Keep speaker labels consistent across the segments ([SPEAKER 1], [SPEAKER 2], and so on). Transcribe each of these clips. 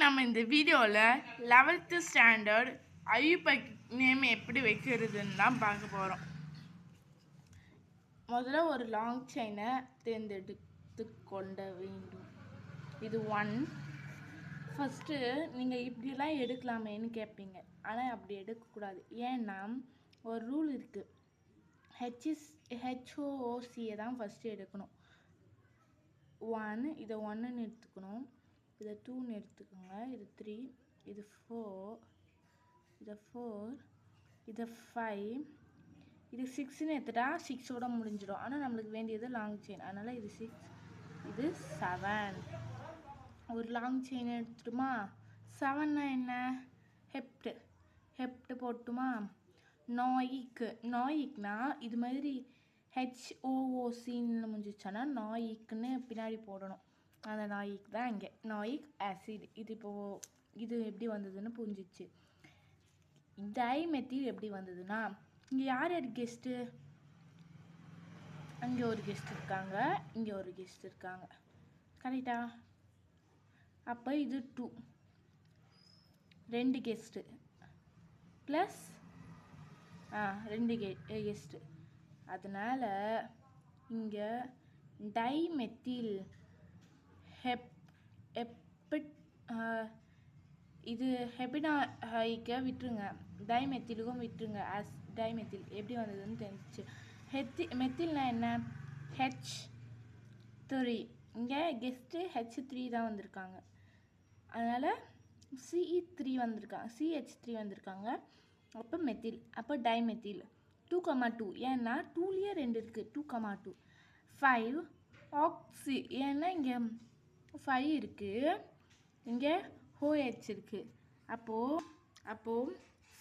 [SPEAKER 1] நம்ம இந்த வீடியோவில் 11th ஸ்டாண்டர்ட் ஐயூபக் நேம் எப்படி வைக்கிறதுன்னு தான் பார்க்க போகிறோம். முதல்ல ஒரு லாங் செயினை தேர்ந்தெடுத்து கொள்ள வேண்டும். இது 1. ஃபஸ்ட்டு நீங்கள் இப்படிலாம் எடுக்கலாமேன்னு கேட்பீங்க. ஆனால் அப்படி எடுக்கக்கூடாது. ஏன்னா ஒரு ரூல் இருக்குது. ஹெச்ஓஓசியை தான் ஃபஸ்ட்டு எடுக்கணும். 1 இதை 1ன்னு எடுத்துக்கணும். இதை 2ன்னு எடுத்துக்கோங்க. இது 3, இது 4, இது 4, இது 5, இது 6ன்னு எடுத்துட்டா 6ஓட முடிஞ்சிடும். ஆனால் நம்மளுக்கு வேண்டியது லாங் செயின். அதனால் இது 6, இது 7. ஒரு லாங் செயின் எடுத்துட்டுமா? 7னா என்ன? ஹெப்ட் போட்டுமா? நாயிக்னா இது மாதிரி ஹெச்ஓஓசின்னு முடிஞ்சிச்சானா நாயிக்னு பின்னாடி போடணும். அந்த நாயிக் தான் இங்கே நாயிக் ஆசிட். இது எப்படி வந்ததுன்னு புரிஞ்சிச்சு. டைமெத்தில் எப்படி வந்ததுன்னா, இங்கே யார் கெஸ்ட்டு? அங்கே ஒரு கெஸ்ட் இருக்காங்க, இங்கே ஒரு கெஸ்ட் இருக்காங்க. கரெக்டா? அப்போ இது 2, 2 கெஸ்ட்டு ப்ளஸ் 2 கெஸ்ட்டு. அதனால் இங்கே டைமெத்தில் இது ஹெபினாய்க்க விட்டுருங்க, டைமெத்திலுக்கும் விட்டுருங்க. டைமெத்தில் எப்படி வந்ததுன்னு தெரிஞ்சிச்சு. மெத்தில்னா என்ன? H3. இங்கே கெஸ்ட்டு H3 தான் வந்திருக்காங்க. அதனால் CH3 வந்திருக்காங்க. அப்போ மெத்தில், அப்போ டைமெத்தில். 2,2 ஏன்னா 2லேயே 2 இருக்குது. 2,2. 5 ஆக்சி ஏன்னா இங்கே 5 இருக்குது, இங்கே OH இருக்குது. அப்போது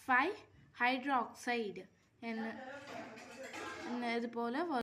[SPEAKER 1] 5 ஹைட்ராக்சைடு என்ன இது போல்